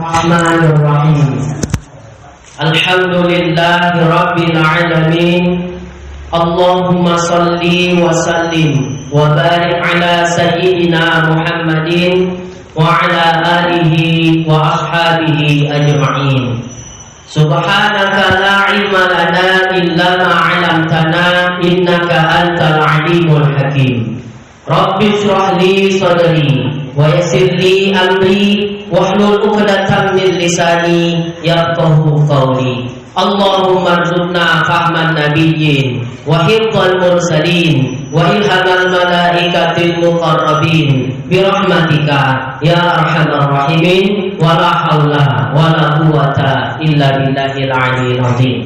Bismillahirrahmanirrahim. Alhamdulillahi Rabbil Alamin. Allahumma salli wa sallim wa barik ala sayyidina Muhammadin wa ala alihi wa ashabihi ajma'in. Subhanaka la ilma lana illa ma 'allamtana innaka antal alimul hakim. Rabbi shrah li sadri wa yassir li amri wahlul 'uqdatam min lisani yafqahu qawli. Allahumma arzuqna fahman nabiyyin wa hifdzal mursalin wa ilhamal malaikatil muqarrabin bi rahmatika ya arhamar rahimin wa la haula wa la quwwata illa billahil aliyyil azim.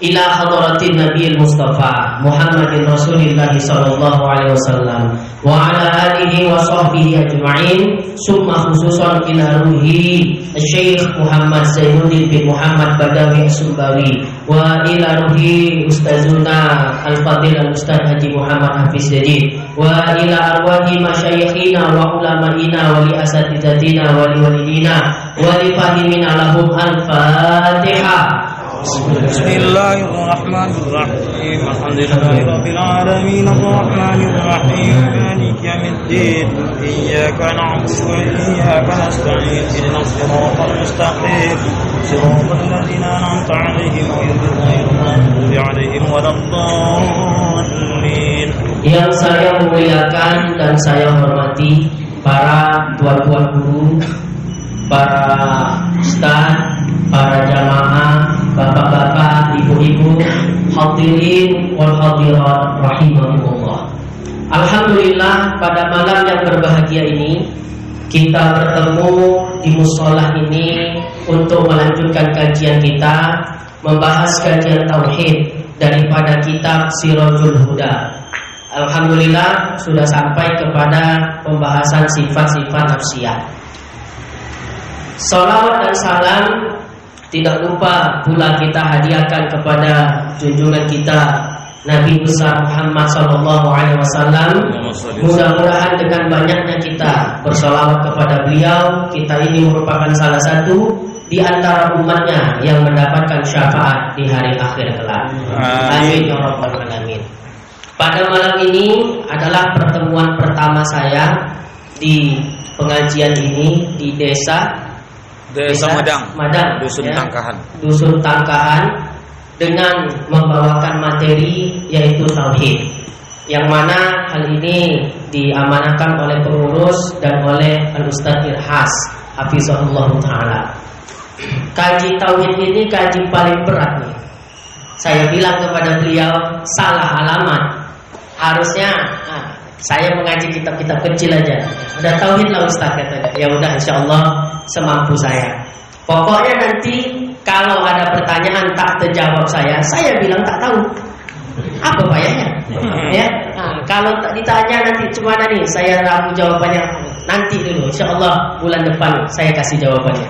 Ila hadratin Nabiyil Mustafa Muhammadin Rasulillah sallallahu alaihi wasallam wa ala alihi wa sahbihi ajma'in, summa khususan ila ruhi Syekh Muhammad Zainuddin bin Muhammad Badawi As-Sumbawi wa ila ruhi Ustazuna Al-Fadil Al-Ustaz Haji Muhammad Hafiz Jadid wa ila arwahi masyayikhina wa ulama'ina wa li asatidatina wa li walidina wa li fahimina lahum al-Fatihah. Bismillahirrahmanirrahim. Alhamdulillahi rabbil alamin arrahmanir rahim maliki yaumiddin iyyaka na'budu wa iyyaka nasta'in ihdinas siratal mustaqim siratal ladzina an'amta 'alaihim ghairil maghdubi 'alaihim waladdallin. Yang saya muliakan dan saya hormati para tuan-tuan guru, para ustaz, para jamaah, bapak-bapak, ibu-ibu, hadirin wal hadirat rahimahumullah. Alhamdulillah, pada malam yang berbahagia ini kita bertemu di musholah ini untuk melanjutkan kajian kita, membahas kajian tauhid daripada kitab Sirajul Huda. Alhamdulillah sudah sampai kepada pembahasan sifat-sifat nafsiyah. Salawat dan salam tidak lupa pula kita hadiahkan kepada junjungan kita Nabi besar Muhammad sallallahu alaihi wasallam. Mudah-mudahan dengan banyaknya kita bersalawat kepada beliau, kita ini merupakan salah satu di antara umatnya yang mendapatkan syafaat di hari akhir kelak. Amin ya rabbal alamin. Pada malam ini adalah pertemuan pertama saya di pengajian ini di Desa Madang, Dusun ya, Tangkahan. Dusun Tangkahan, dengan membawakan materi yaitu tauhid, yang mana hal ini diamanahkan oleh pengurus dan oleh Al-Ustaz Irhas hafizahullah taala. Kaji tauhid ini kaji paling berat nih. Saya bilang kepada beliau, salah alamat. Harusnya saya mengaji kitab-kitab kecil aja. Udah tauhid lah Ustaz katanya. Ya udah insyaallah semampu saya. Pokoknya nanti kalau ada pertanyaan tak terjawab saya bilang tak tahu. Apa payahnya? Ya. Kalau tak ditanya nanti cemana nih? Saya ragu jawabannya. Nanti dulu insyaallah bulan depan saya kasih jawabannya.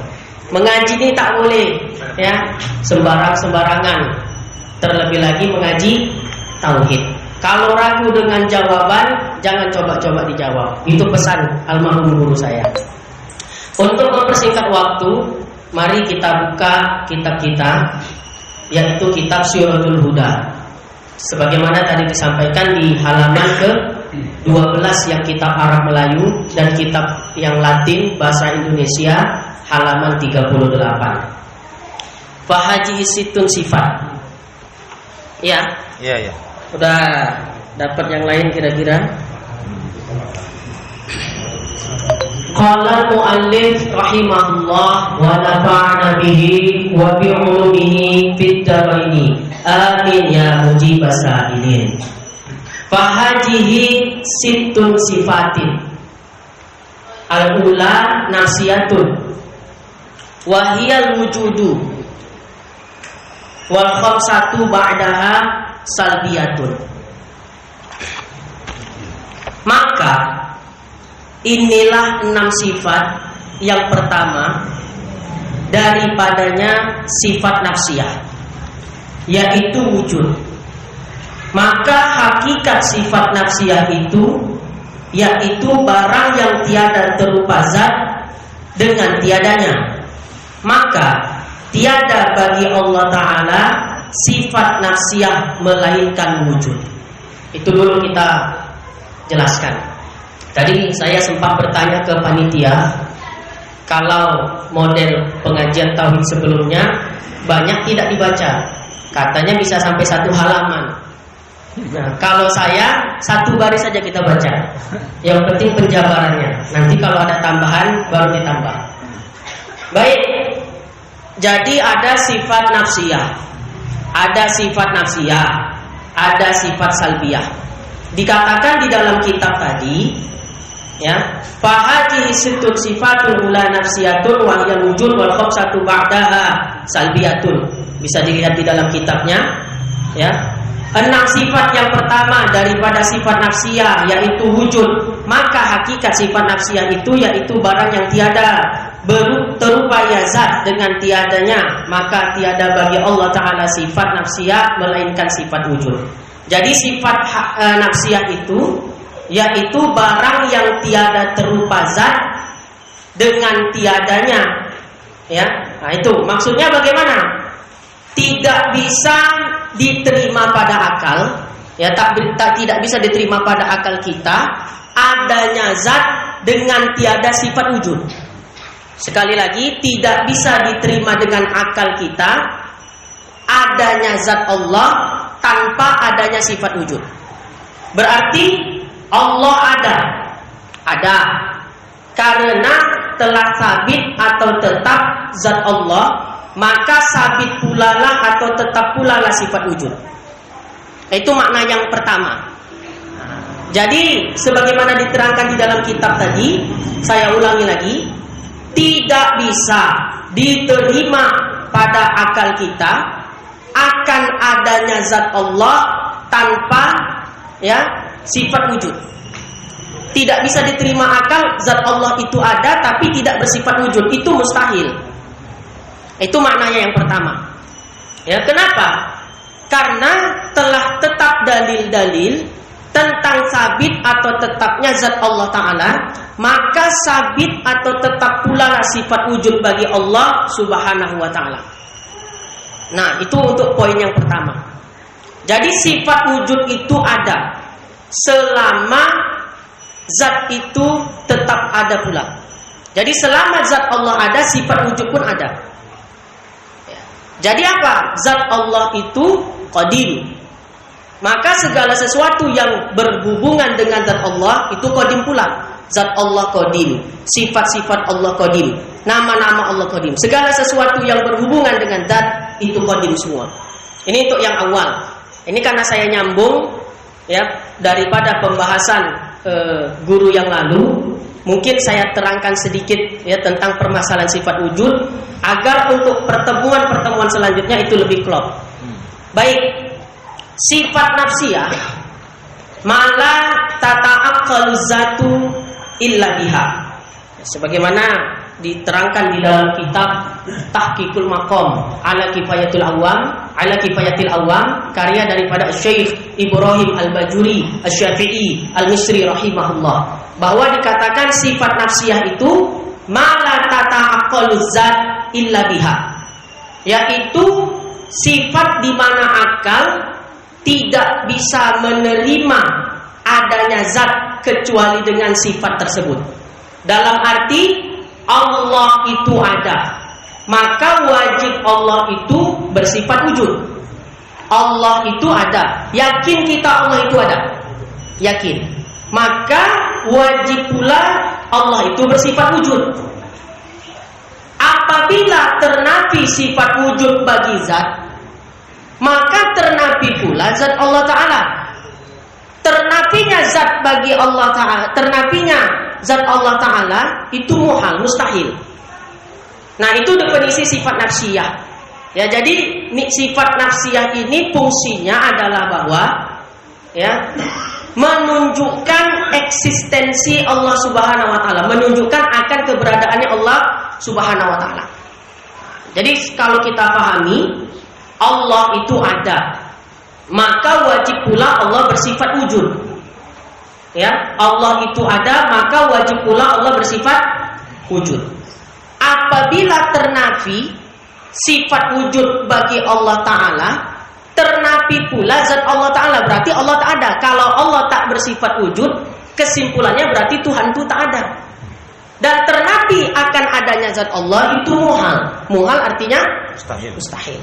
Mengaji ini tak boleh ya sembarangan. Terlebih lagi mengaji tauhid. Kalau ragu dengan jawaban, jangan coba-coba dijawab. Itu pesan almarhum guru saya. Untuk mempersingkat waktu, mari kita buka kitab kita, yaitu kitab Sirajul Huda. Sebagaimana tadi disampaikan di halaman ke-12 yang kitab Arab Melayu dan kitab yang Latin bahasa Indonesia halaman 38. Fahaji situn sifat. Ya. Iya. Udah dapat yang lain kira-kira? Qala muallif rahimahullah wa nafa'ana bihi wa bi 'ulumihi fid dharaini. Amin ya mujibas sa'ilin. Fahajihi sittun sifatin. Al-ula nafsiyatun wa hiyal wujudu wal khamsatu ba'daha salbiyatun. Maka inilah 6 sifat yang pertama daripadanya sifat nafsiyah, yaitu wujud. Maka hakikat sifat nafsiyah itu yaitu barang yang tiada terupa zat dengan tiadanya, maka tiada bagi Allah Ta'ala sifat nafsiyah melainkan wujud. Itu dulu kita jelaskan. Tadi saya sempat bertanya ke panitia, kalau model pengajian tauhid sebelumnya banyak tidak dibaca, katanya bisa sampai 1 halaman. Nah, kalau saya 1 baris saja kita baca. Yang penting penjabarannya. Nanti kalau ada tambahan baru ditambah. Baik. Jadi ada sifat nafsiyah, ada sifat nafsiyah, ada sifat salbiyah. Dikatakan di dalam kitab tadi, ya, fahadihi sittun sifatun ula nafsiyatun wa hiya wujud wal khamsatu ba'daha salbiyatun. Bisa dilihat di dalam kitabnya, ya. 6 sifat yang pertama daripada sifat nafsiyah yaitu wujud. Maka hakikat sifat nafsiyah itu yaitu barang yang tiada, terupa ya zat dengan tiadanya, maka tiada bagi Allah Ta'ala sifat nafsiyah melainkan sifat wujud. Jadi sifat nafsiyah itu yaitu barang yang tiada terupa zat dengan tiadanya, ya. Nah, itu maksudnya bagaimana? Tidak bisa diterima pada akal, ya, tidak bisa diterima pada akal kita adanya zat dengan tiada sifat wujud. Sekali lagi, tidak bisa diterima dengan akal kita adanya zat Allah tanpa adanya sifat wujud. Berarti Allah ada karena telah sabit atau tetap zat Allah, maka sabit pula lah atau tetap pula lah sifat wujud. Itu makna yang pertama. Jadi sebagaimana diterangkan di dalam kitab tadi, saya ulangi lagi, tidak bisa diterima pada akal kita akan adanya zat Allah tanpa, ya, sifat wujud. Tidak bisa diterima akal zat Allah itu ada tapi tidak bersifat wujud, itu mustahil. Itu maknanya yang pertama. Ya, kenapa? Karena telah tetap dalil-dalil tentang sabit atau tetapnya zat Allah Ta'ala, maka sabit atau tetap pula lah sifat wujud bagi Allah Subhanahu wa Ta'ala. Nah, itu untuk poin yang pertama. Jadi sifat wujud itu ada selama zat itu tetap ada pula. Jadi selama zat Allah ada, sifat wujud pun ada. Jadi apa? Zat Allah itu qadim. Maka segala sesuatu yang berhubungan dengan zat Allah itu qadim pula. Zat Allah qadim, sifat-sifat Allah qadim, nama-nama Allah qadim. Segala sesuatu yang berhubungan dengan zat itu qadim semua. Ini untuk yang awal. Ini karena saya nyambung, ya, daripada pembahasan guru yang lalu. Mungkin saya terangkan sedikit, ya, tentang permasalahan sifat wujud agar untuk pertemuan-pertemuan selanjutnya itu lebih klop. Baik, sifat nafsiyah mala tata'aqqalu zatu illa biha. Sebagaimana diterangkan di dalam kitab Tahqiqul Maqam ala Kifayatul Awam karya daripada Syekh Ibrahim Al-Bajuri Asy-Syafi'i Al-Misri rahimahullah, bahwa dikatakan sifat nafsiyah itu mala tata'aqqalu zat illa biha, yaitu sifat di mana akal tidak bisa menerima adanya zat kecuali dengan sifat tersebut. Dalam arti Allah itu ada, maka wajib Allah itu bersifat wujud. Allah itu ada, yakin kita Allah itu ada, yakin. Maka wajib pula Allah itu bersifat wujud. Apabila ternafi sifat wujud bagi zat, maka ternafi pula zat Allah Ta'ala. Ternafinya zat bagi Allah Ta'ala, ternafinya zat Allah Ta'ala itu muhal, mustahil. Nah, itu definisi sifat nafsiyah. Ya, jadi sifat nafsiyah ini fungsinya adalah bahwa, ya, menunjukkan eksistensi Allah Subhanahu wa Ta'ala, menunjukkan akan keberadaannya Allah Subhanahu wa Ta'ala. Jadi kalau kita pahami Allah itu ada, maka wajib pula Allah bersifat wujud. Ya, Allah itu ada, maka wajib pula Allah bersifat wujud. apabila ternafi sifat wujud bagi Allah Ta'ala, ternafi pula zat Allah Ta'ala, berarti Allah tak ada. Kalau Allah tak bersifat wujud, kesimpulannya berarti Tuhan itu tak ada. Dan ternafi akan adanya zat Allah itu muhal. Muhal artinya mustahil.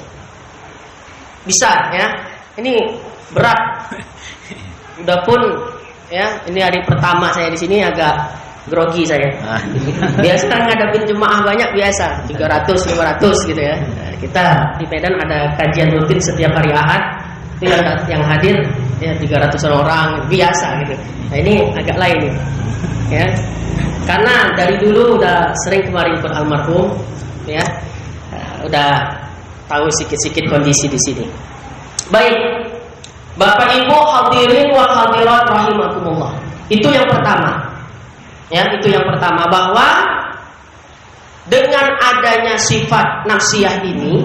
Bisa ya. Ini berat. Udah pun ya, ini hari pertama saya di sini agak grogi saya. Biasa ngadapin jemaah banyak biasa 300 500 gitu ya. Kita di Medan ada kajian rutin setiap hari Ahad. Itu yang hadir ya 300 orang biasa gitu. Nah, ini agak lain nih. Ya. Karena dari dulu udah sering kemarin ikut almarhum ya. Udah tahu sedikit-sedikit kondisi di sini. Baik. Bapak Ibu hadirin wa hadirat rahimakumullah. Itu yang pertama. Ya, itu yang pertama, bahwa dengan adanya sifat nafsiyah ini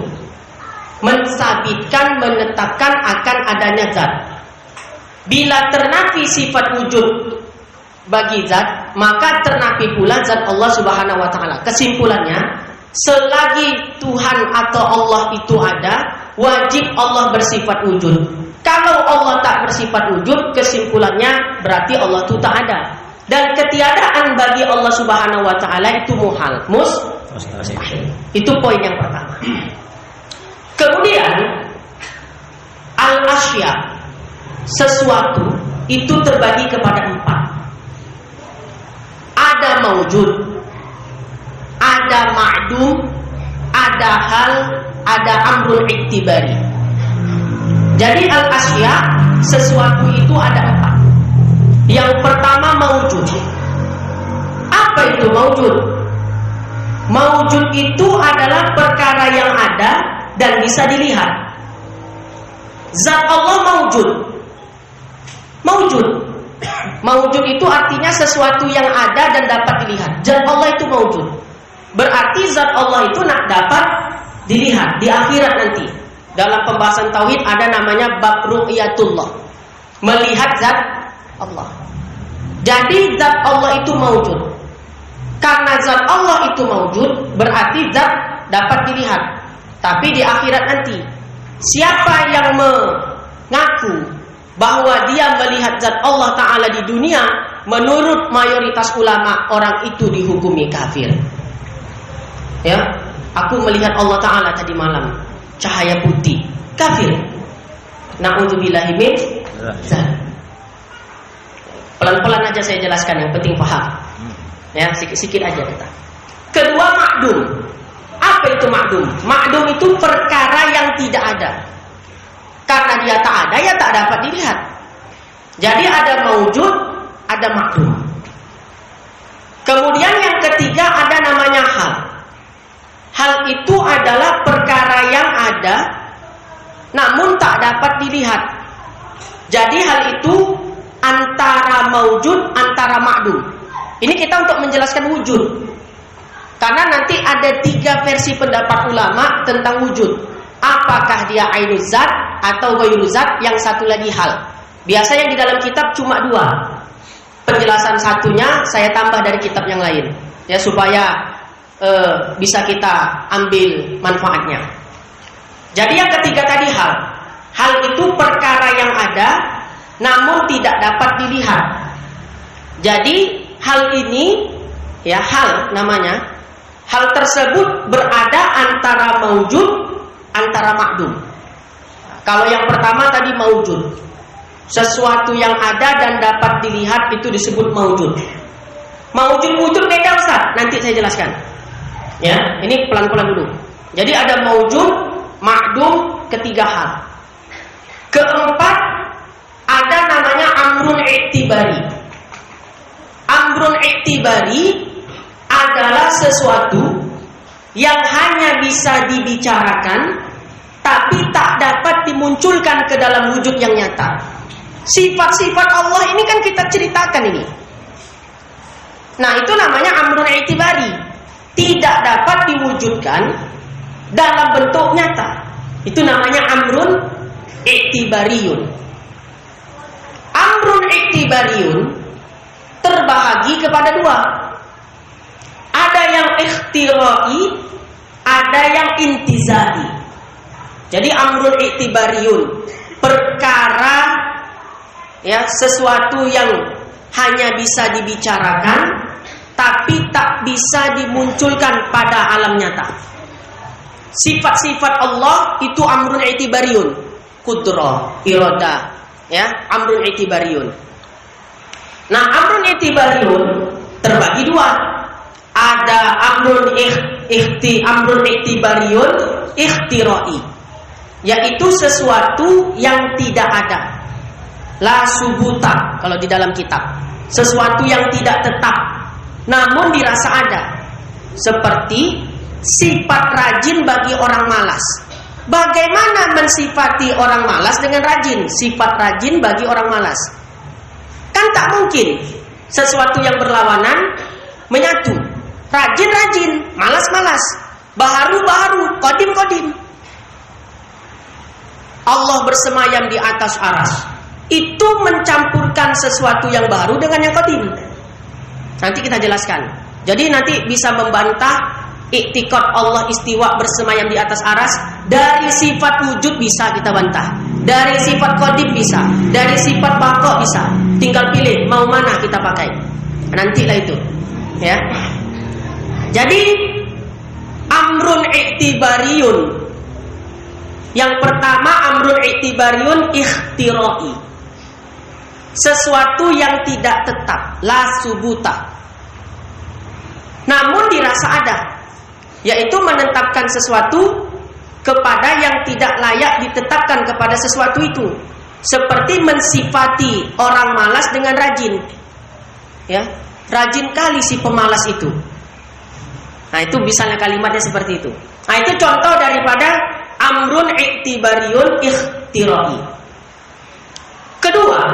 mensabitkan, menetapkan akan adanya zat. Bila ternafi sifat wujud bagi zat, maka ternafi pula zat Allah Subhanahu wa taala. Kesimpulannya, selagi Tuhan atau Allah itu ada, wajib Allah bersifat wujud. Kalau Allah tak bersifat wujud, kesimpulannya berarti Allah itu tak ada. Dan ketiadaan bagi Allah Subhanahu wa taala itu muhal, mustahil. Itu poin yang pertama. Kemudian al-asya, sesuatu itu terbagi kepada 4. Ada maujud, ada ma'dum, ada hal, ada amrul iktibari. Jadi al-asya, sesuatu itu ada 4. Yang pertama maujud. Apa itu maujud? Maujud itu adalah perkara yang ada dan bisa dilihat. Zat Allah maujud. Maujud. Maujud itu artinya sesuatu yang ada dan dapat dilihat. Zat Allah itu maujud. Berarti zat Allah itu nak dapat dilihat di akhirat nanti. Dalam pembahasan tauhid ada namanya bab ru'yatullah. Melihat zat Allah. Jadi zat Allah itu maujud. Karena zat Allah itu maujud, berarti zat dapat dilihat. Tapi di akhirat nanti, siapa yang mengaku bahwa dia melihat zat Allah Ta'ala di dunia, menurut mayoritas ulama, orang itu dihukumi kafir. Ya, aku melihat Allah Ta'ala tadi malam, cahaya putih, kafir. Na'udzubillahi min dzalik. Pelan-pelan aja saya jelaskan, yang penting paham. Ya, sikit-sikit aja kita. Kedua, ma'dum. Apa itu ma'dum? Ma'dum itu perkara yang tidak ada. Karena dia tak ada, ya tak dapat dilihat. Jadi ada maujud, ada ma'dum. Kemudian yang ketiga ada namanya hal. Hal itu adalah perkara yang ada, namun tak dapat dilihat. Jadi hal itu antara maujud, antara ma'dum. Ini kita untuk menjelaskan wujud. Karena nanti ada 3 versi pendapat ulama tentang wujud. Apakah dia ainul zat atau ghairu zat, yang satu lagi hal. Biasanya di dalam kitab cuma 2. Penjelasan satunya saya tambah dari kitab yang lain. Ya, supaya bisa kita ambil manfaatnya. Jadi yang ketiga tadi hal. Hal itu perkara yang ada namun tidak dapat dilihat. Jadi hal ini, ya hal namanya, hal tersebut berada antara maujud, antara ma'dum. Kalau yang pertama tadi maujud, sesuatu yang ada dan dapat dilihat itu disebut maujud. Maujud wujud beda Ustaz, nanti saya jelaskan. Ya, ini pelan-pelan dulu. Jadi ada maujud, ma'dum, ketiga hal. Keempat, ada namanya amrun iktibari. Amrun iktibari adalah sesuatu yang hanya bisa dibicarakan tapi tak dapat dimunculkan ke dalam wujud yang nyata. Sifat-sifat Allah ini kan kita ceritakan ini. Nah, itu namanya amrun iktibari. Tidak dapat diwujudkan dalam bentuk nyata. Itu namanya amrun iktibariyun. Amrun iktibariyun terbahagi kepada 2. Ada yang ikhtirai, ada yang intizai. Jadi amrun i'tibariyun, perkara ya, sesuatu yang hanya bisa dibicarakan tapi tak bisa dimunculkan pada alam nyata. Sifat-sifat Allah itu amrun i'tibariyun, qudrah, iradah, ya, amrun i'tibariyun. Nah, amrun i'tibariyun terbagi dua. Ada amrun i'tibariyun ikhtirai, yaitu sesuatu yang tidak ada. La subuta kalau di dalam kitab. Sesuatu yang tidak tetap namun dirasa ada. Seperti sifat rajin bagi orang malas. Bagaimana mensifati orang malas dengan rajin? Sifat rajin bagi orang malas. Kan tak mungkin sesuatu yang berlawanan menyatu. Rajin-rajin, malas-malas, baharu-baharu, qadim-qadim. Allah bersemayam di atas arsy. Itu mencampurkan sesuatu yang baru dengan yang qadim. Nanti kita jelaskan. Jadi nanti bisa membantah i'tiqad Allah istiwa bersemayam di atas arsy. Dari sifat wujud bisa kita bantah. Dari sifat qadim bisa. Dari sifat baqa bisa. Tinggal pilih mau mana kita pakai. Nantilah itu. Ya. Jadi amrun i'tibariyun. Yang pertama amrun i'tibariyun ikhtirai. Sesuatu yang tidak tetap, la subuta. Namun dirasa ada, yaitu menetapkan sesuatu kepada yang tidak layak ditetapkan kepada sesuatu itu. Seperti mensifati orang malas dengan rajin. Ya, rajin kali si pemalas itu. Nah, itu misalnya kalimatnya seperti itu. Nah, itu contoh daripada amrun i'tibariyun ikhtirai. Kedua,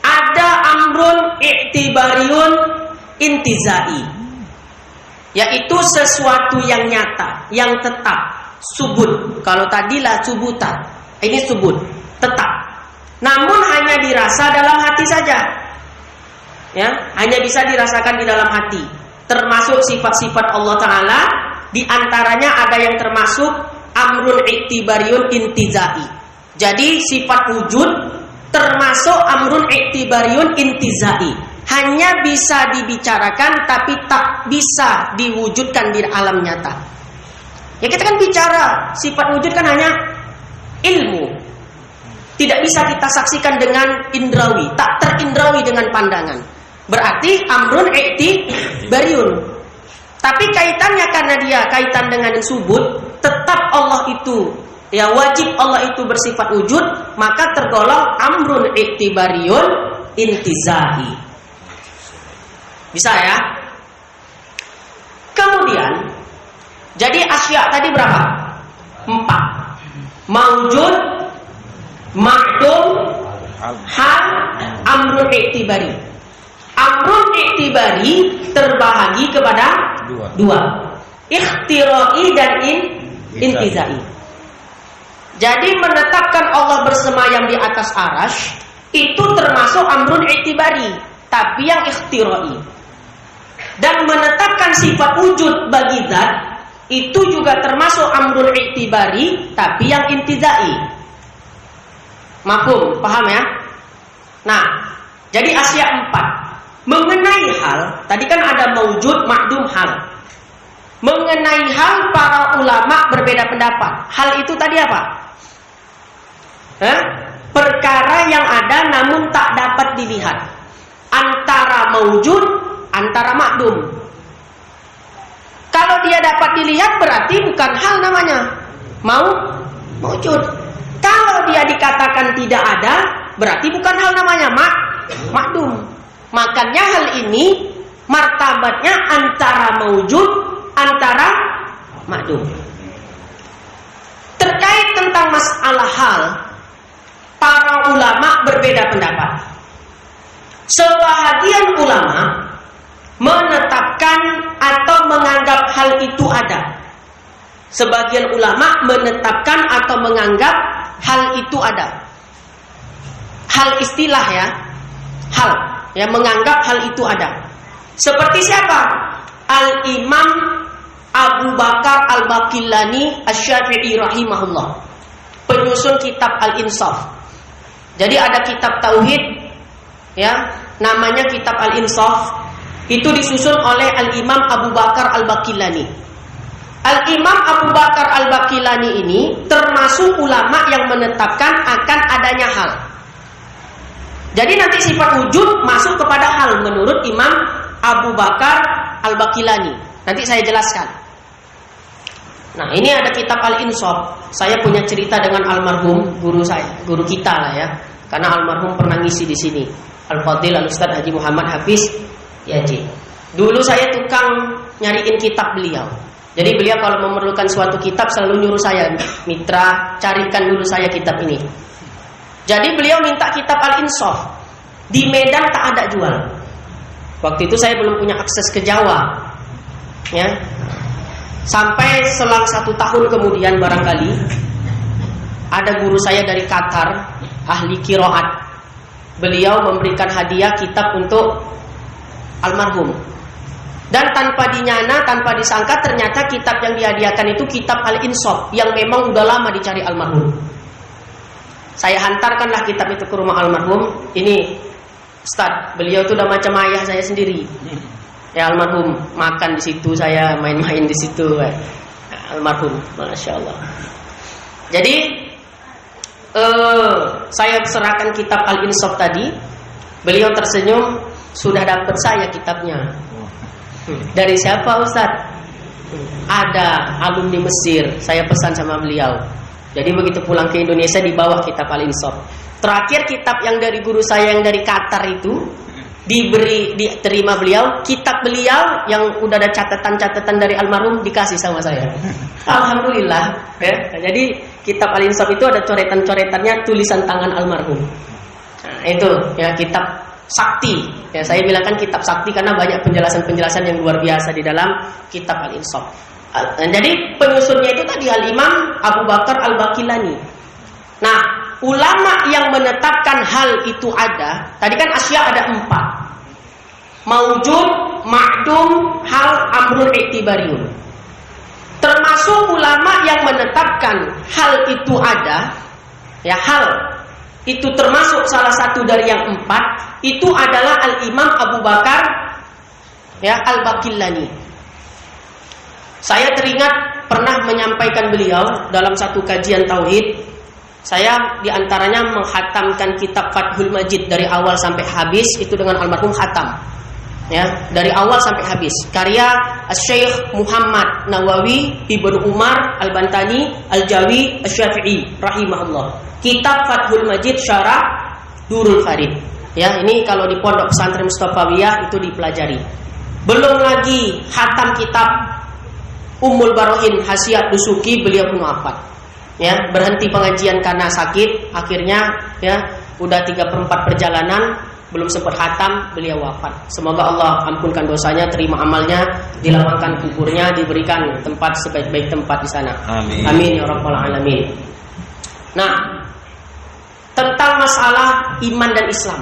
ada amrun i'tibariyun intizai, yaitu sesuatu yang nyata, yang tetap, subut. Kalau tadi la subuta, ini subut, tetap. Namun hanya dirasa dalam hati saja. Ya, hanya bisa dirasakan di dalam hati. Termasuk sifat-sifat Allah Ta'ala, di antaranya ada yang termasuk amrun i'tibariyun intizai. Jadi sifat wujud termasuk amrun i'tibariyun intizai. Hanya bisa dibicarakan tapi tak bisa diwujudkan di alam nyata. Ya, kita kan bicara, sifat wujud kan hanya ilmu. Tidak bisa kita saksikan dengan indrawi, tak terindrawi dengan pandangan. Berarti amrun i'tibariyun. Tapi kaitannya karena dia kaitan dengan subut, tetap Allah itu, ya wajib Allah itu bersifat wujud, maka tergolong amrun i'tibariyun intizai. Bisa ya? Kemudian, jadi asya tadi berapa? 4. Maujud, ma'dum, hal, amrun i'tibari. Amrun i'tibari terbahagi kepada 2. Ikhtirai dan intizai. Jadi menetapkan Allah bersemayam di atas arsy itu termasuk amrun i'tibari, tapi yang ikhtirai. Dan menetapkan sifat wujud bagi zat itu juga termasuk amrun i'tibari, tapi yang intizai. Mafhum? Paham ya? Nah, jadi asya 4. Mengenai hal, tadi kan ada maujud, ma'dum, hal. Mengenai hal para ulama berbeda pendapat. Hal itu tadi apa? Perkara yang ada namun tak dapat dilihat. Antara maujud, antara ma'dum. Kalau dia dapat dilihat berarti bukan hal namanya. Maujud. Kalau dia dikatakan tidak ada, berarti bukan hal namanya ma'dum. Makanya hal ini martabatnya antara maujud, antara ma'dum. Terkait tentang masalah hal, para ulama berbeda pendapat. Sebahagian ulama menetapkan atau menganggap hal itu ada. Sebagian ulama menetapkan atau menganggap hal itu ada. Hal istilah ya, hal yang menganggap hal itu ada. Seperti siapa? Al-Imam Abu Bakar Al-Baqillani Asy-Syafi'i rahimahullah, penyusun kitab Al-Insaf. Jadi ada kitab tauhid, ya, namanya kitab Al-Insaf. Itu disusun oleh Al-Imam Abu Bakar Al-Baqillani. Al-Imam Abu Bakar Al-Baqillani ini termasuk ulama yang menetapkan akan adanya hal. Jadi nanti sifat wujud masuk kepada hal menurut Imam Abu Bakar Al-Baqillani. Nanti saya jelaskan. Nah, ini ada kitab Al-Insaf. Saya punya cerita dengan almarhum guru saya, guru kita lah ya. Karena almarhum pernah ngisi di sini. Al-Fadil Al-Ustaz Haji Muhammad Hafiz Yaji. Dulu saya tukang nyariin kitab beliau. Jadi beliau kalau memerlukan suatu kitab selalu nyuruh saya, "Mitra, carikan dulu saya kitab ini." Jadi beliau minta kitab Al-Insaf. Di Medan tak ada jual. Waktu itu saya belum punya akses ke Jawa, ya. Sampai selang 1 tahun kemudian barangkali ada guru saya dari Qatar, ahli qiraat. Beliau memberikan hadiah kitab untuk almarhum. Dan tanpa dinyana, tanpa disangka, ternyata kitab yang dihadiahkan itu kitab Al-Insaf yang memang udah lama dicari almarhum. Saya hantarkanlah kitab itu ke rumah almarhum. Ini Ustaz, beliau itu udah macam ayah saya sendiri. Ya, almarhum makan di situ, saya main-main di situ. Almarhum, masya Allah. Jadi saya serahkan kitab Al-Insaf tadi. Beliau tersenyum, sudah dapat saya kitabnya. Dari siapa Ustaz? Ada alumni Mesir. Saya pesan sama beliau. Jadi begitu pulang ke Indonesia dibawa kitab Al-Insaf. Terakhir kitab yang dari guru saya yang dari Qatar itu diterima beliau. Kitab beliau yang udah ada catatan-catatan dari almarhum dikasih sama saya. Alhamdulillah. Ya. Jadi kitab Al-Insaf itu ada coretan-coretannya tulisan tangan almarhum. Nah, itu ya kitab sakti. Ya, saya bilangkan kitab sakti karena banyak penjelasan-penjelasan yang luar biasa di dalam kitab Al-Insaf. Jadi penyusunnya itu tadi Al-Imam Abu Bakar Al-Baqillani. Nah, ulama yang menetapkan hal itu ada, tadi kan asya ada 4. Maujud, ma'dum, hal, amrun, i'tibariyun. Termasuk ulama yang menetapkan hal itu ada, ya, hal itu termasuk salah satu dari yang 4, itu adalah Al-Imam Abu Bakar, ya, Al-Baqillani. Saya teringat pernah menyampaikan beliau dalam satu kajian tauhid. Saya diantaranya menghatamkan kitab Fathul Majid dari awal sampai habis itu dengan almarhum khatam. Ya, dari awal sampai habis. Karya Syekh Muhammad Nawawi Ibnu Umar Al-Bantani Al-Jawi Asy-Syafi'i rahimahullah. Kitab Fathul Majid Syarah Durul Farid. Ya, ini kalau di Pondok Pesantren Mustafawiyah itu dipelajari. Belum lagi khatam kitab Ummul Barohin Hasyiat Dusuki, beliau pun wafat. Ya, berhenti pengajian karena sakit, akhirnya ya udah 3/4 perjalanan belum sempat khatam, beliau wafat. Semoga Allah ampunkan dosanya, terima amalnya, dilapangkan kuburnya, diberikan tempat sebaik-baik tempat di sana. Amin. Amin ya rabbal alamin. Nah, tentang masalah iman dan Islam,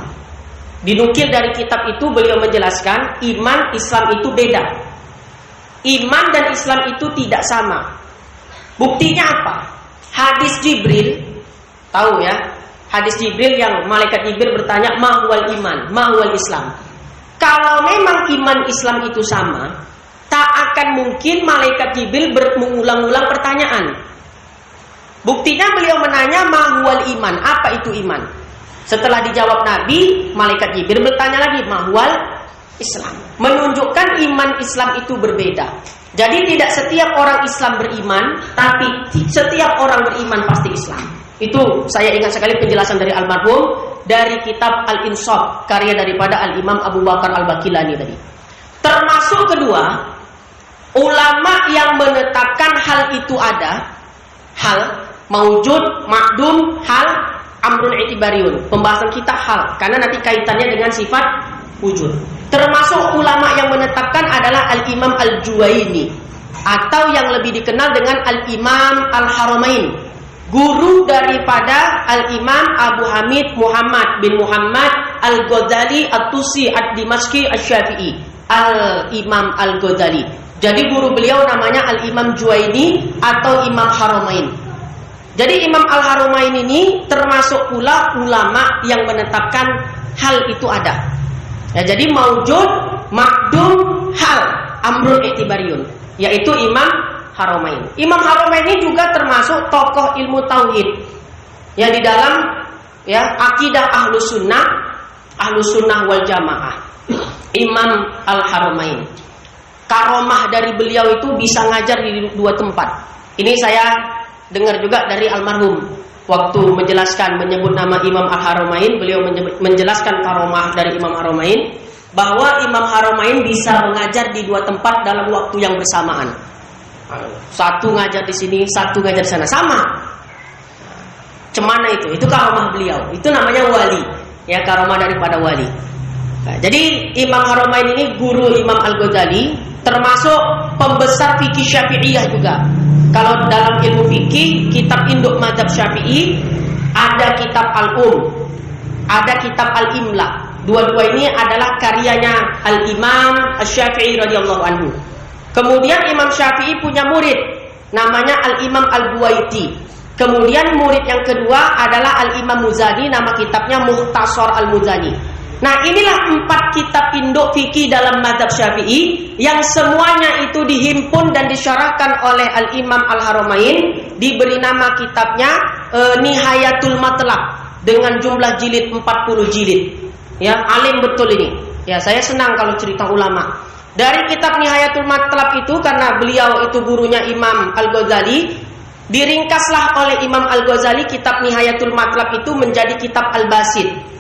dinukil dari kitab itu beliau menjelaskan iman Islam itu beda. Iman dan Islam itu tidak sama. Buktinya apa? Hadis Jibril, tahu ya? Hadis Jibril yang malaikat Jibril bertanya, "Ma huwal iman? Ma huwal Islam?" Kalau memang iman Islam itu sama, tak akan mungkin malaikat Jibril mengulang-ulang pertanyaan. Buktinya beliau menanya, "Ma huwal iman?" Apa itu iman? Setelah dijawab Nabi, malaikat Jibril bertanya lagi, "Ma huwal Islam?" Menunjukkan iman Islam itu berbeda. Jadi tidak setiap orang Islam beriman, tapi setiap orang beriman pasti Islam. Itu saya ingat sekali penjelasan dari almarhum dari kitab Al-Insaf, karya daripada Al-Imam Abu Bakar Al-Baqillani tadi. Termasuk kedua, ulama yang menetapkan hal itu ada, hal, maujud, ma'dum, hal, amrun i'tibariyun. Pembahasan kita hal, karena nanti kaitannya dengan sifat wujud. Termasuk ulama yang menetapkan adalah Al-Imam Al-Juwaini, atau yang lebih dikenal dengan Al-Imam Al-Haramain, guru daripada Al-Imam Abu Hamid Muhammad bin Muhammad Al-Ghazali At-Tusi Ad-Dimashqi Asy-Syafi'i. Al-Imam Al-Ghazali. Jadi guru beliau namanya Al-Imam Juwaini atau Imam Haramain. Jadi Imam Al-Haramain ini termasuk pula ulama yang menetapkan hal itu ada. Ya, jadi maujud, makdum, hal, amrun i'tibariyun, yaitu Imam Haramain. Imam Haramain ini juga termasuk tokoh ilmu tauhid yang di dalam akidah Ahlus Sunnah wal Jamaah. Imam Al-Haramain. Karomah dari beliau itu bisa ngajar di 2 tempat. Ini saya dengar juga dari almarhum. Waktu menyebut nama Imam Al-Haramain, beliau menjelaskan karomah dari Imam Haramain, bahwa Imam Haramain bisa mengajar di 2 tempat dalam waktu yang bersamaan. Satu ngajar di sini, satu ngajar di sana, sama. Cemana itu? Itu karomah beliau. Itu namanya wali. Ya, karomah daripada wali. Nah, jadi Imam Haramain ini guru Imam Al-Ghazali, termasuk pembesar fikih Syafi'iyah juga. Kalau dalam ilmu fikih, kitab induk mazhab Syafi'i ada kitab Al-Um, ada kitab Al-Imla. Dua-dua ini adalah karyanya Al-Imam Asy-Syafi'i radhiyallahu anhu. Kemudian Imam Syafi'i punya murid namanya Al-Imam Al-Buwaiti. Kemudian murid yang kedua adalah Al-Imam Muzani, nama kitabnya Mukhtasar Al-Muzani. Nah, inilah 4 kitab induk fikih dalam mazhab Syafi'i yang semuanya itu dihimpun dan disyarahkan oleh Al-Imam Al-Haramain, diberi nama kitabnya Nihayatul Matlab dengan jumlah jilid 40 jilid. Ya, alim betul ini. Ya, saya senang kalau cerita ulama. Dari kitab Nihayatul Matlab itu, karena beliau itu gurunya Imam Al-Ghazali, diringkaslah oleh Imam Al-Ghazali kitab Nihayatul Matlab itu menjadi kitab Al-Basit.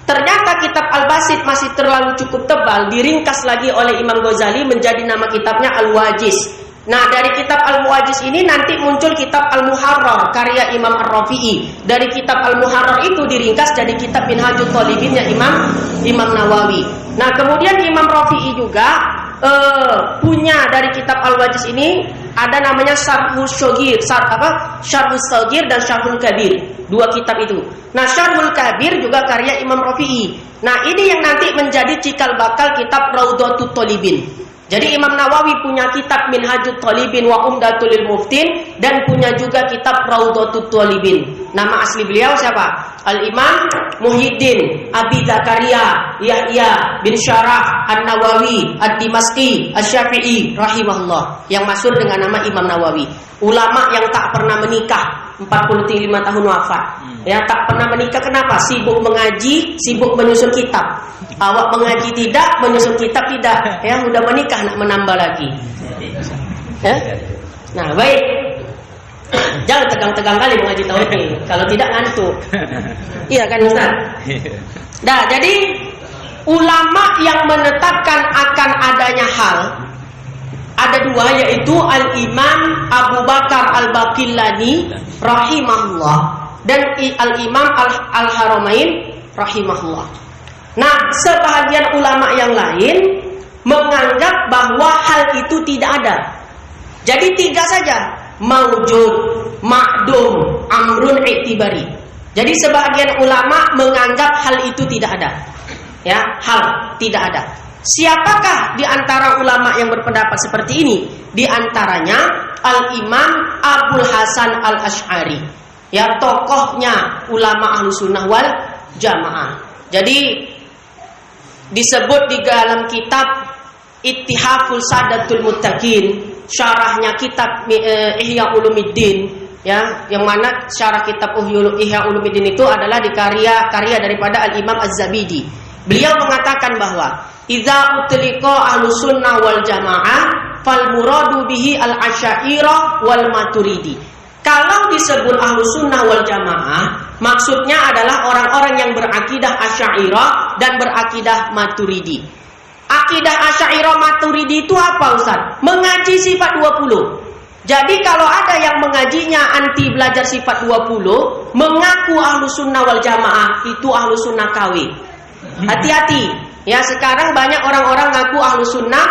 Ternyata kitab Al-Basit masih terlalu cukup tebal, diringkas lagi oleh Imam Ghazali menjadi nama kitabnya Al-Wajiz. Nah, dari kitab Al-Wajiz ini nanti muncul kitab Al-Muharrar karya Imam Ar-Rafi'i. Dari kitab Al-Muharrar itu diringkas jadi kitab Minhajul Thalibinnya Imam Nawawi. Nah, kemudian Imam Rafi'i juga punya dari kitab Al-Wajiz ini ada namanya Syarhus Shaghir, Syarhus Shaghir dan Syarhul Kabir. 2 kitab itu. Nah, Syarhul Kabir juga karya Imam Rafi'i. Nah, ini yang nanti menjadi cikal bakal kitab Raudhatut Thalibin. Jadi Imam Nawawi punya kitab Minhajut Thalibin wa Umdatul Muftin dan punya juga kitab Raudhatut Thalibin. Nama asli beliau siapa? Al-Imam Muhyiddin Abi Zakaria Yahya bin Syarah An-Nawawi Ad-Dimashqi Asy-Syafi'i rahimahullah, yang masyhur dengan nama Imam Nawawi. Ulama yang tak pernah menikah, 45 tahun wafat. Ya, tak pernah menikah. Kenapa? Sibuk mengaji, sibuk menyusun kitab. Awak mengaji tidak, menyusun kitab tidak. Ya, udah menikah nak menambah lagi. Ya? Nah, baik. Jangan tegang-tegang kali mengaji tauhid ini. Kalau tidak ngantuk. Iya kan Ustaz? Nah, jadi ulama yang menetapkan akan adanya hal ada 2, yaitu Al-Imam Abu Bakar Al-Baqillani rahimahullah dan Al-Imam Al-Haramain rahimahullah. Nah, sebahagian ulama yang lain menganggap bahwa hal itu tidak ada. Jadi 3 saja, maujud, makdum, amrun i'tibari. Jadi sebahagian ulama menganggap hal itu tidak ada. Ya, hal tidak ada. Siapakah di antara ulama yang berpendapat seperti ini? Di antaranya Al-Imam Abul Hasan Al-Asy'ari. Ya, tokohnya ulama Ahlussunnah wal Jamaah. Jadi disebut di dalam kitab Ittihaful Sadatul Muttaqin, syarahnya kitab Ihya Ulumuddin, ya, yang mana syarah kitab Ihya Ulumuddin itu adalah di karya daripada Al-Imam Az-Zabidi. Beliau mengatakan bahwa idza utliqa Ahlussunnah wal Jamaah fal muradu bihi al-Asy'ariyah wal Maturidi. Kalau disebut Ahlussunnah wal Jamaah, maksudnya adalah orang-orang yang berakidah Asy'ariyah dan berakidah Maturidi. Akidah Asy'ariyah Maturidi itu apa, Ustaz? Mengaji sifat 20. Jadi kalau ada yang mengajinya anti belajar sifat 20, mengaku Ahlussunnah wal Jamaah, itu Ahlussunnah KW. Hati-hati. Ya, sekarang banyak orang-orang ngaku Ahlussunnah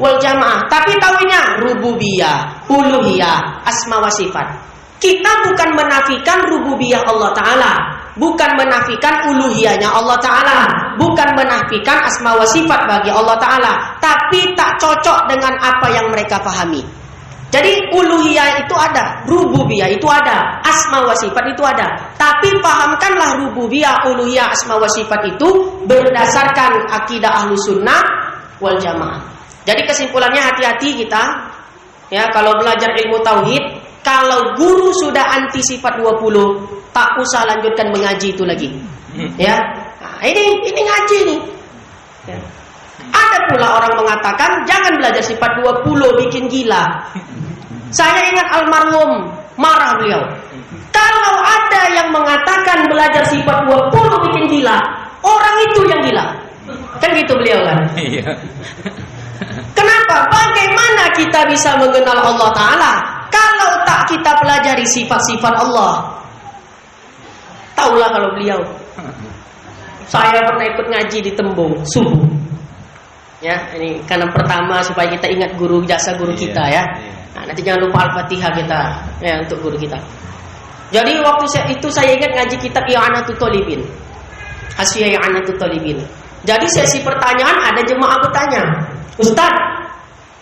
wal Jamaah, tapi taunya rububiyah, uluhiyah, asma wa sifat. Kita bukan menafikan rububiyah Allah Ta'ala, bukan menafikan uluhiyahnya Allah Ta'ala. bukan menafikan asma wa sifat bagi Allah Ta'ala, tapi tak cocok dengan apa yang mereka pahami. Jadi uluhiyah itu ada, rububiyah itu ada, asma wa sifat itu ada. Tapi pahamkanlah rububiyah, uluhiyah, asma wa sifat itu berdasarkan akidah ahlu sunnah wal jamaah. Jadi kesimpulannya hati-hati kita, ya, kalau belajar ilmu tauhid, kalau guru sudah anti sifat 20, tak usah lanjutkan mengaji itu lagi. Ya, nah, ini ngaji nih. Ya. Ada pula orang mengatakan jangan belajar sifat 20, bikin gila. Saya ingat almarhum, marah beliau. Kalau ada yang mengatakan belajar sifat 20 bikin gila, orang itu yang gila. Kan gitu beliau kan? Kenapa? Bagaimana kita bisa mengenal Allah Ta'ala kalau tak kita pelajari sifat-sifat Allah? Taulah kalau beliau. Saya pernah ikut ngaji di Tembung subuh. Ya, ini karena pertama supaya kita ingat guru, jasa guru kita ya. Nah, nanti jangan lupa Al-Fatihah kita ya untuk guru kita. Jadi waktu itu saya ingat ngaji kitab I'anatul Talibin. Hasyiah I'anatul Talibin. Jadi sesi pertanyaan ada jemaah bertanya, "Ustaz,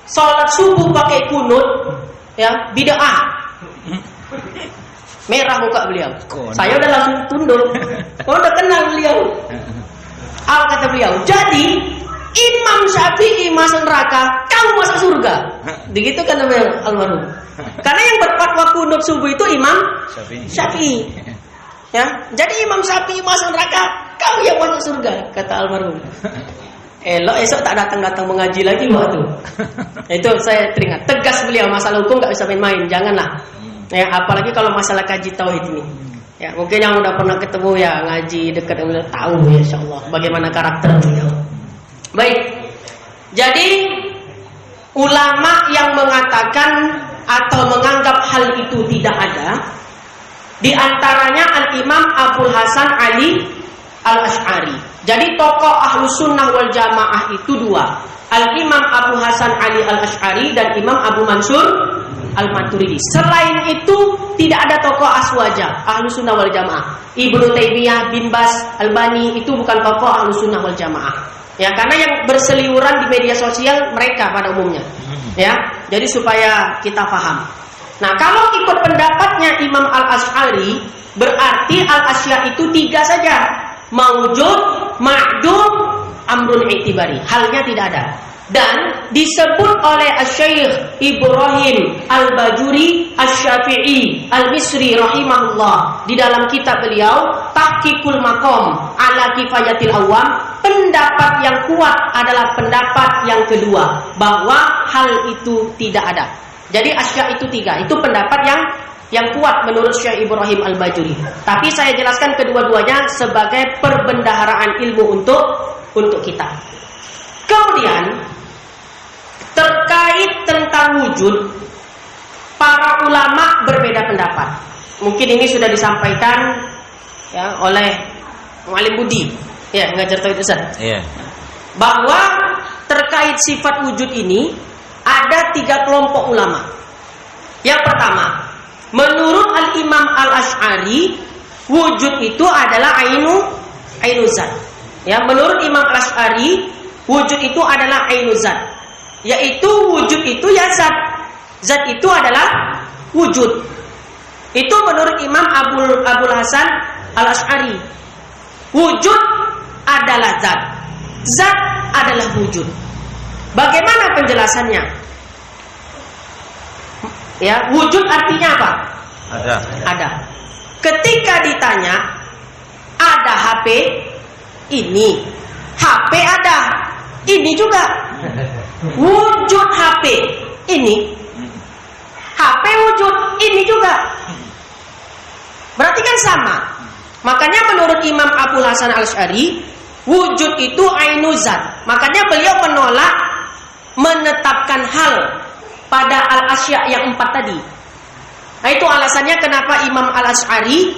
salat subuh pakai kunut ya bid'ah?" Merah muka beliau. Saya udah langsung tunduk. Udah kenal beliau. Kata beliau, "Jadi Imam Syafi'i masuk neraka, kamu masuk surga." Begitu kan almarhum. Karena yang berfatwa kunut subuh itu Imam Syafi'i. Ya, jadi Imam Syafi'i masuk neraka, kamu yang masuk surga, kata almarhum. Esok tak datang mengaji lagi waktu. Itu saya teringat. Tegas beliau, masalah hukum nggak bisa main-main, janganlah. Ya, apalagi kalau masalah kaji tauhid ini. Ya, mungkin yang udah pernah ketemu ya ngaji dekat dengan tahu ya insyaallah bagaimana karakter beliau. Baik. Jadi ulama yang mengatakan atau menganggap hal itu tidak ada, di antaranya Al-Imam Abul Hasan Ali Al-Asy'ari. Jadi tokoh Ahlus Sunnah wal Jamaah itu dua, Al-Imam Abu Hasan Ali Al-Asy'ari dan Imam Abu Mansur Al-Maturidi. Selain itu tidak ada tokoh aswaja Ahlus Sunnah wal Jamaah. Ibnu Taimiyah, bin Bas, Albani itu bukan tokoh Ahlus Sunnah wal Jamaah. Ya, karena yang berseliweran di media sosial mereka pada umumnya. Ya, jadi supaya kita paham. Nah, kalau ikut pendapatnya Imam Al-Asy'ari, berarti al-asya itu tiga saja. Maujud, ma'dum, amrun i'tibari. Halnya tidak ada. Dan disebut oleh Asy-Syaikh Ibrahim Al-Bajuri Asy-Syafi'i Al-Misri rahimahullah di dalam kitab beliau Tahqiqul Maqam ala Kifayatil Awam, pendapat yang kuat adalah pendapat yang kedua, bahwa hal itu tidak ada. Jadi asya itu tiga, itu pendapat yang kuat menurut Syekh Ibrahim Al-Bajuri. Tapi saya jelaskan kedua-duanya sebagai perbendaharaan ilmu untuk kita. Kemudian terkait tentang wujud, para ulama berbeda pendapat. Mungkin ini sudah disampaikan ya oleh Mu'alim Budi, ya ngajar tauhid Ustaz. Iya. Bahwa terkait sifat wujud ini ada tiga kelompok ulama. Yang pertama, menurut Al-Imam Al-Asy'ari, wujud itu adalah ainu zat. Ya, menurut Imam Al-Asy'ari, wujud itu adalah ainu zat. Yaitu wujud itu ya zat. Zat itu adalah wujud. Itu menurut Imam Abul Hasan Al-Asy'ari. Wujud adalah zat. Zat adalah wujud. Bagaimana penjelasannya? Ya, wujud artinya apa? Ada. Ketika ditanya, ada HP? Ini. HP ada. Ini juga. Wujud HP. Ini. HP wujud. Ini juga. Berarti kan sama. Makanya menurut Imam Abul Hasan Al-Asy'ari, wujud itu ainu zat. Makanya beliau menolak menetapkan hal pada al-asya yang 4 tadi. Nah, itu alasannya kenapa Imam Al-Asy'ari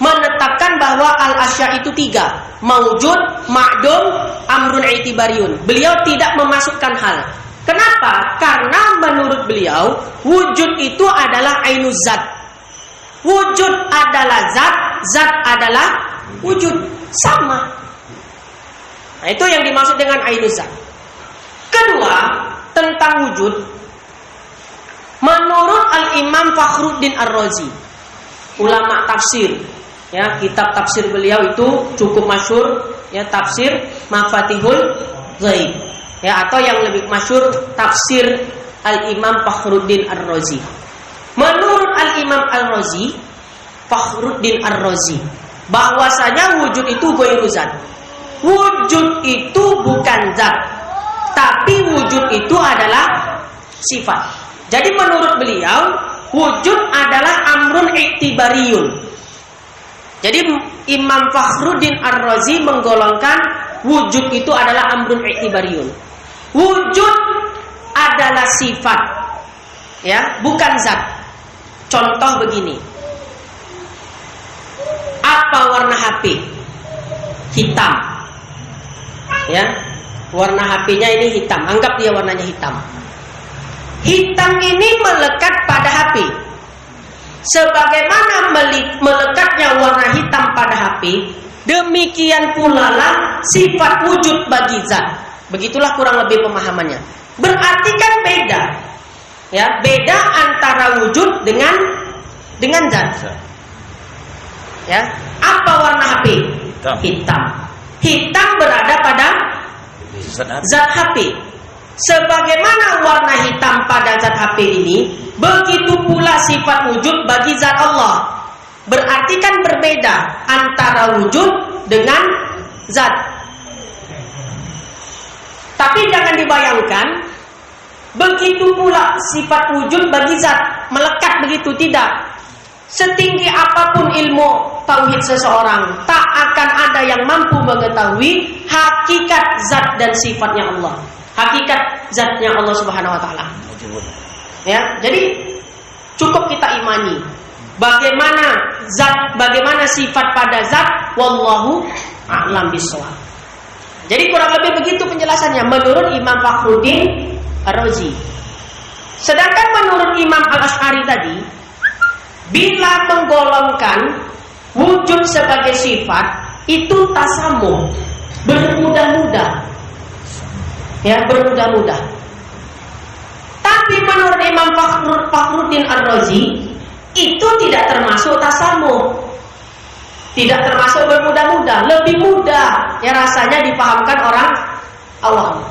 menetapkan bahwa al-asya itu 3, maujud, ma'dum, amrun i'tibariyun. Beliau tidak memasukkan hal. Kenapa? Karena menurut beliau wujud itu adalah ainu zat. Wujud adalah zat, zat adalah wujud, sama. Nah, itu yang dimaksud dengan ainuz zat. Kedua, tentang wujud. Menurut Al-Imam Fakhruddin Ar-Razi, ulama tafsir, ya, kitab tafsir beliau itu cukup masyhur, ya, tafsir Mafatihul Ghaib, ya, atau yang lebih masyhur tafsir Al-Imam Fakhruddin Ar-Razi. Menurut Al-Imam Al-Razi, Fakhruddin Ar-Razi, bahwasanya wujud itu ghairu zat. Wujud itu bukan zat, tapi wujud itu adalah sifat. Jadi menurut beliau, wujud adalah amrun iktibariyun. Jadi Imam Fakhruddin Ar-Razi menggolongkan wujud itu adalah amrun iktibariyun. Wujud adalah sifat, ya, bukan zat. Contoh begini. Apa warna HP? Hitam. Ya, warna HP-nya ini hitam. Anggap dia warnanya hitam. Hitam ini melekat pada HP. Sebagaimana melekatnya warna hitam pada HP, demikian pula lah sifat wujud bagi zat. Begitulah kurang lebih pemahamannya. Berarti kan beda. Ya, beda antara wujud dengan zat. Ya, apa warna HP? Hitam. Hitam berada pada zat HP. Sebagaimana warna hitam pada zat HP ini, begitu pula sifat wujud bagi zat Allah. Berarti kan berbeda antara wujud dengan zat. Tapi jangan dibayangkan begitu pula sifat wujud bagi zat melekat begitu, tidak. Setinggi apapun ilmu tauhid seseorang, tak akan ada yang mampu mengetahui hakikat zat dan sifatnya Allah. Hakikat zatnya Allah Subhanahu wa taala. Ya, jadi cukup kita imani bagaimana zat, bagaimana sifat pada zat, wallahu a'lam bishawab. Jadi kurang lebih begitu penjelasannya menurut Imam Fakhruddin Ar-Razi. Sedangkan menurut Imam Al-Asy'ari tadi, bila menggolongkan wujud sebagai sifat itu tasamuh, bermudah-mudah. Ya, bermudah-mudah. Tapi menurut Imam Fakhruddin Ar-Razi itu tidak termasuk tasamuh. Tidak termasuk bermudah-mudah, lebih mudah ya rasanya dipahamkan orang awam.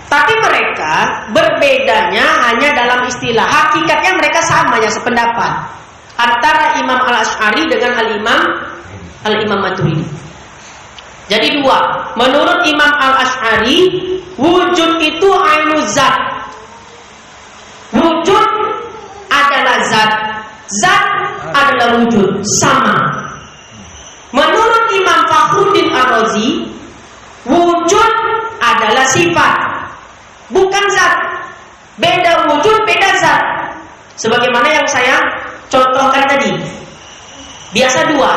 Tapi mereka berbedanya hanya dalam istilah. Hakikatnya mereka sama, ya, sependapat antara Imam Al-Asy'ari dengan Al-Imam Maturidi. Jadi dua. Menurut Imam Al-Asy'ari, wujud itu ainuz zat. Wujud adalah zat. Zat adalah wujud, sama. Menurut Imam Fakhruddin Ar-Razi, wujud adalah sifat, bukan zat. Beda wujud, beda zat. Sebagaimana yang saya contohkan tadi. Biasa dua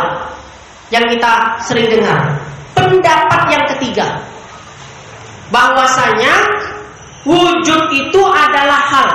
yang kita sering dengar. Pendapat yang ketiga, bahwasanya wujud itu adalah hal.